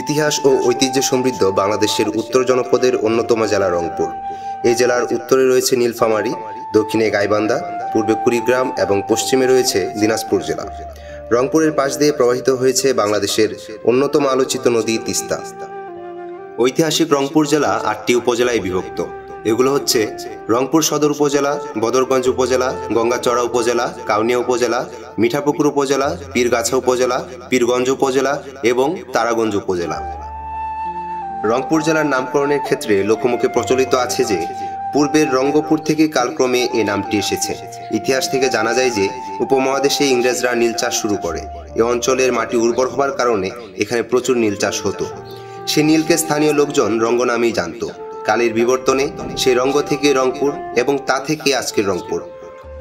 ইতিহাস ও ঐতিহ্য সমৃদ্ধ বাংলাদেশের উত্তর জনপদের অন্যতম জেলা রংপুর। এই জেলার উত্তরে রয়েছে নীলফামারী, দক্ষিণে গাইবান্ধা, পূর্বে কুড়িগ্রাম এবং পশ্চিমে রয়েছে দিনাজপুর জেলা। রংপুরের পাশ দিয়ে প্রবাহিত হয়েছে বাংলাদেশের অন্যতম আলোচিত নদী তিস্তা। ঐতিহাসিক রংপুর জেলা 8টি উপজেলায় বিভক্ত। এগুলো হচ্ছে রংপুর সদর উপজেলা, বদরগঞ্জ উপজেলা, গঙ্গাচড়া উপজেলা, কাউনিয়া উপজেলা, মিঠাপুকুর উপজেলা, পীরগাছা উপজেলা, পীরগঞ্জ উপজেলা এবং তারাগঞ্জ উপজেলা। রংপুর জেলার নামকরণের ক্ষেত্রে লোকমুখে প্রচলিত আছে যে পূর্বের রঙ্গপুর থেকে কালক্রমে এ নামটি এসেছে। ইতিহাস থেকে জানা যায় যে উপমহাদেশে ইংরেজরা নীল চাষ শুরু করে। এ অঞ্চলের মাটি উর্বর হবার কারণে এখানে প্রচুর নীল চাষ হতো। সে নীলকে স্থানীয় লোকজন রঙ্গ নামেই জানত। কালের বিবর্তনে সেই রঙ্গ থেকে রংপুর এবং তা থেকে আজকের রংপুর।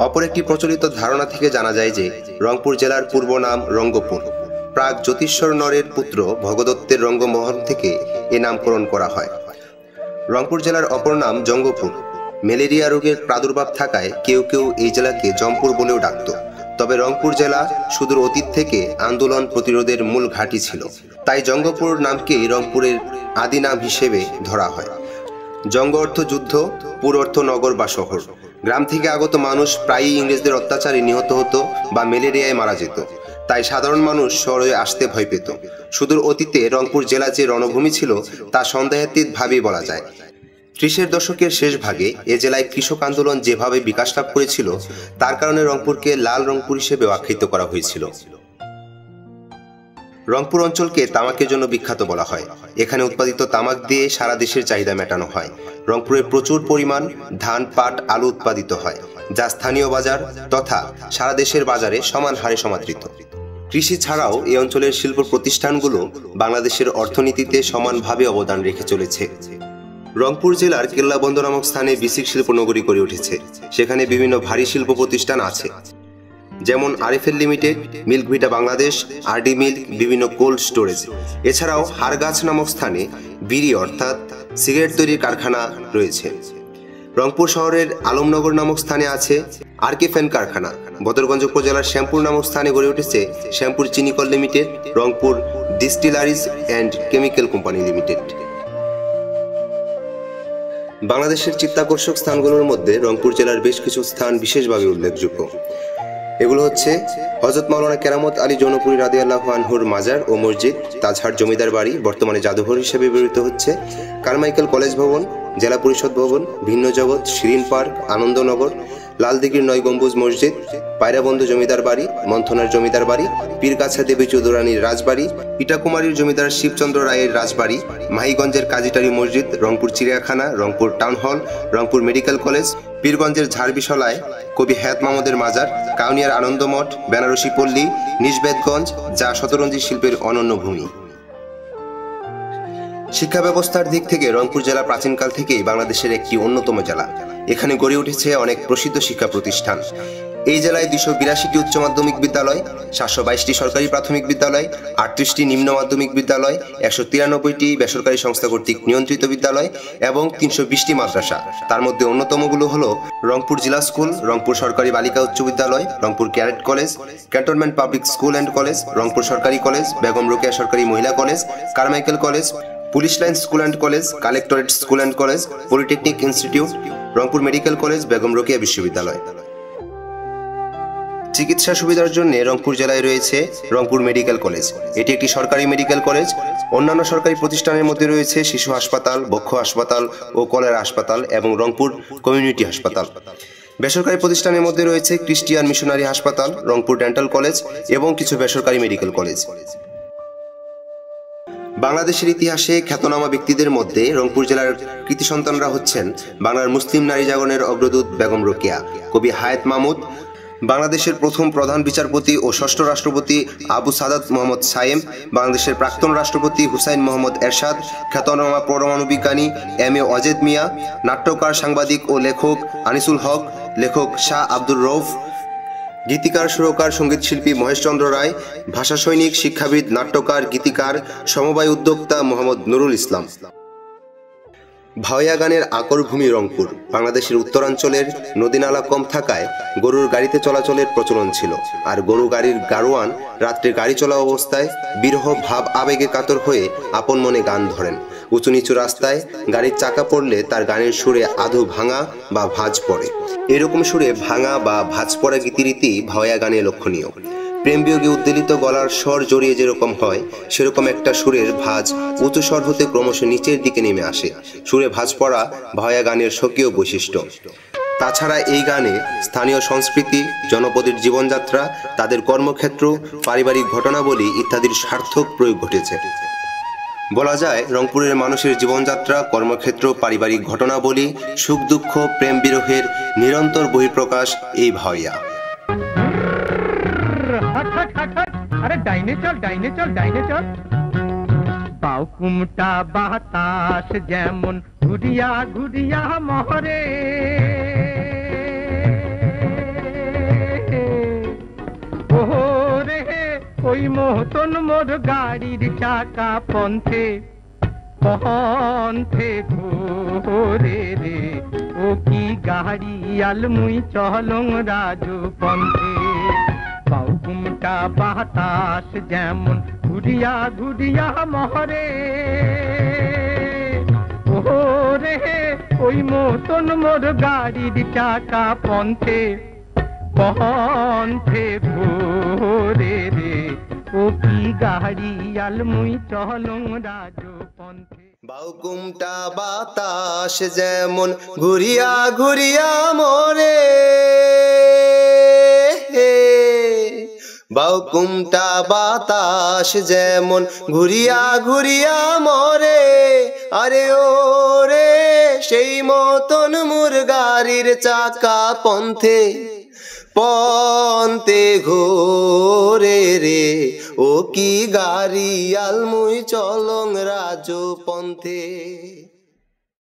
অপর একটি প্রচলিত ধারণা থেকে জানা যায় যে রংপুর জেলার পূর্ব নাম রঙ্গপুর। প্রাগ জ্যোতিশ্বর নরের পুত্র ভগদত্তের রঙ্গমহল থেকে এ নামকরণ করা হয়। রংপুর জেলার অপর নাম জঙ্গপুর। ম্যালেরিয়া রোগের প্রাদুর্ভাব থাকায় কেউ কেউ এই জেলাকে জমপুর বলেও ডাকত। তবে রংপুর জেলা সুদূর অতীত থেকে আন্দোলন প্রতিরোধের মূল ঘাঁটি ছিল, তাই জঙ্গপুর নামকেই রংপুরের আদি নাম হিসেবে ধরা হয়। জঙ্গ অর্থ যুদ্ধ, পুর অর্থ নগর বা শহর। গ্রাম থেকে আগত মানুষ প্রায়ই ইংরেজদের অত্যাচারে নিহত হতো বা ম্যালেরিয়ায় মারা যেত, তাই সাধারণ মানুষ শহরে আসতে ভয় পেত। সুদূর অতীতে রংপুর জেলা যে রণভূমি ছিল তা সন্দেহাতীত ভাবেই বলা যায়। 30-এর দশকের শেষ ভাগে এ জেলায় কৃষক আন্দোলন যেভাবে বিকাশ লাভ করেছিল তার কারণে রংপুরকে লাল রংপুর হিসেবে আখ্যায়িত করা হয়েছিল। রংপুর অঞ্চলকে তামাকের জন্য বিখ্যাত বলা হয়। এখানে উৎপাদিত তামাক দিয়ে সারা দেশের চাহিদা মেটানো হয়। রংপুরে প্রচুর পরিমাণ ধান, পাট, আলু উৎপাদিত হয়, যা স্থানীয় বাজার তথা সারা দেশের বাজারে সমান হারে সমাদৃত। কৃষি ছাড়াও এই অঞ্চলের শিল্প প্রতিষ্ঠানগুলো বাংলাদেশের অর্থনীতিতে সমানভাবে অবদান রেখে চলেছে। রংপুর জেলার কেল্লাবন্দর নামক স্থানে বিসিক শিল্প নগরী গড়ে উঠেছে। সেখানে বিভিন্ন ভারী শিল্প প্রতিষ্ঠান আছে, যেমন আরএফএল লিমিটেড, মিল্ক ভিটা বাংলাদেশ, আরডি মিল্ক, বিভিন্ন কোল্ড স্টোরেজ। এছাড়াও হারগাছ নামক স্থানে বিড়ি অর্থাৎ সিগারেট তৈরির কারখানা রয়েছে। রংপুর শহরের আলমনগর নামক স্থানে আছে আরকে ফ্যান কারখানা। বদরগঞ্জ উপজেলার শ্যামপুর নামক স্থানে গড়ে উঠেছে শ্যামপুর চিনিকল limited, Rangpur distilleries and chemical company limited. বাংলাদেশের চিত্তাকর্ষক স্থানগুলোর মধ্যে রংপুর জেলার বেশ কিছু স্থান বিশেষভাবে উল্লেখযোগ্য। এগুলো হচ্ছে হযরত মাওলানা কেরামত আলী জৌনপুরী রাদিয়াল্লাহু আনহুর মাজার ও মসজিদ, তাজহাট জমিদার বাড়ি বর্তমানে জাদুঘর হিসেবে ব্যবহৃত হচ্ছে, কারমাইকেল কলেজ ভবন, জেলা পরিষদ ভবন, ভিন্ন জগৎ, শিরিন পার্ক, আনন্দনগর, লালদিঘির 9 গম্বুজ মসজিদ, পায়রাবন্ধু জমিদার বাড়ি, মন্থনার জমিদার বাড়ি, পীরগাছা দেবী চৌধুরানীর রাজবাড়ি, ইটাকুমারীর জমিদার শিবচন্দ্র রায়ের রাজবাড়ি, মাহিগঞ্জের কাজীটারি মসজিদ, রংপুর চিড়িয়াখানা, Rangpur town hall, Rangpur medical college, পীরগঞ্জের ঝাড়বিশলায় কবি হায়াত মাহমুদের মাজার, কাউনিয়ার আনন্দমঠ, বেনারসি পল্লী, নিজবেদগঞ্জ, যা শতরঞ্জি শিল্পের অনন্য ভূমি। শিক্ষা ব্যবস্থার দিক থেকে রংপুর জেলা প্রাচীনকাল থেকেই বাংলাদেশের একটি অন্যতম জেলা। এখানে গড়ে উঠেছে অনেক প্রসিদ্ধ শিক্ষা প্রতিষ্ঠান। এই জেলায় 282টি উচ্চ মাধ্যমিক বিদ্যালয়, 722টি সরকারি প্রাথমিক বিদ্যালয়, 38টি নিম্ন মাধ্যমিক বিদ্যালয়, 193টি বেসরকারি সংস্থা কর্তৃক নিয়ন্ত্রিত বিদ্যালয় এবং 320টি মাদ্রাসা। তার মধ্যে অন্যতমগুলো হলো রংপুর জিলা স্কুল, রংপুর সরকারি বালিকা উচ্চ বিদ্যালয়, Rangpur cadet college, cantonment public school and college, Rangpur সরকারি কলেজ, বেগম রোকেয়া সরকারি মহিলা college, Carmichael college, police line school and college, collectorate school and college, polytechnic institute, Rangpur medical college, Begum Rokeya বিশ্ববিদ্যালয়। চিকিৎসা সুবিধার জন্য রংপুর জেলায় রয়েছে রংপুর মেডিকেল কলেজ। এটি একটি সরকারি মেডিকেল কলেজ। অন্যান্য সরকারি প্রতিষ্ঠানের মধ্যে রয়েছে শিশু হাসপাতাল, বক্ষ হাসপাতাল ও কলেরা হাসপাতাল এবং রংপুর কমিউনিটি হাসপাতাল। বেসরকারি প্রতিষ্ঠানের মধ্যে রয়েছে ক্রিস্টিয়ান মিশনারি হাসপাতাল, রংপুর ডেন্টাল কলেজ এবং কিছু বেসরকারি মেডিকেল কলেজ। বাংলাদেশের ইতিহাসে খ্যাতনামা ব্যক্তিদের মধ্যে রংপুর জেলার কৃতি সন্তানরা হচ্ছেন বাংলার মুসলিম নারী জাগরণের অগ্রদূত বেগম রোকেয়া, কবি হায়াত মাহমুদ, বাংলাদেশের প্রথম প্রধান বিচারপতি ও ষষ্ঠ রাষ্ট্রপতি আবু সাদাত মোহাম্মদ সায়েম, বাংলাদেশের প্রাক্তন রাষ্ট্রপতি হুসাইন মোহাম্মদ এরশাদ, খ্যাতনামা পরমাণু বিজ্ঞানী এম এ অজেদ মিয়া, নাট্যকার, সাংবাদিক ও লেখক আনিসুল হক, লেখক শাহ আব্দুর রউফ, গীতিকার, সুরকার, সঙ্গীতশিল্পী মহেশচন্দ্র রায়, ভাষা সৈনিক, শিক্ষাবিদ, নাট্যকার, গীতিকার, সমবায় উদ্যোক্তা মোহাম্মদ নুরুল ইসলাম। ভাওয়া গানের আকর ভূমি রংপুর। বাংলাদেশের উত্তরাঞ্চলের নদীনালা কম থাকায় গরুর গাড়িতে চলাচলের প্রচলন ছিল। আর গরু গাড়ির গাড়োয়ান রাত্রে গাড়ি চলা অবস্থায় বিরহ ভাব আবেগে কাতর হয়ে আপন মনে গান ধরেন। উঁচু নিচু রাস্তায় গাড়ির চাকা পড়লে তার গানের সুরে আধো ভাঙা বা ভাঁজ পড়ে। এরকম সুরে ভাঙা বা ভাঁজ পড়া গীতিরীতি ভাওয়া গানে লক্ষণীয়। প্রেম বিয়োগে উদ্বেলিত গলার স্বর জড়িয়ে যেরকম হয়, সেরকম একটা সুরের ভাঁজ উঁচু স্বর হতে ক্রমশ নিচের দিকে নেমে আসে। সুরে ভাঁজ পড়া ভাওয়া গানের স্বকীয় বৈশিষ্ট্য। তাছাড়া এই গানে স্থানীয় সংস্কৃতি, জনপদের জীবনযাত্রা, তাদের কর্মক্ষেত্র, পারিবারিক ঘটনাবলী ইত্যাদির সার্থক প্রয়োগ ঘটেছে। বলা যায় রংপুরের মানুষের জীবনযাত্রা, কর্মক্ষেত্র, পারিবারিক ঘটনাবলী, সুখ দুঃখ, প্রেম বিরহের নিরন্তর বহিঃপ্রকাশ এই ভাওয়া। আরে ডাইনে চল, ডাইনে চল, ডাইনে চল। বাউকুমটা বাতাস যেমন ঘুরিয়া ঘুরিয়া মহরে, ওরে ওই মতন মোর গাড়ির চাকা পন্থে পন্থে ঘোরে রে, ও কি গাড়ি আলমুই চলং রাজু পন্থে। বাউকুমটা বাতাস যেমন ঘুরিয়া ঘুরিয়া মহরে, ওরে ওই মতন মোর গাড়ির চাকা পন্থে পন্থে ঘোরে রে, ও কি গাড়ি আলমুই চলং রাজু পন্থে। বাউকুমটা বাতাস যেমন ঘুরিয়া ঘুরিয়া মরে, বাউকুমটা বাতাস যেমন ঘুরিয়া ঘুরিয়া মরে, আরে ও রে সেই মতন মোর গাড়ির চাকা পন্থে পন্থে ঘোরে রে, ও কি গাড়ি আলমুই চলং রাজু পন্থে।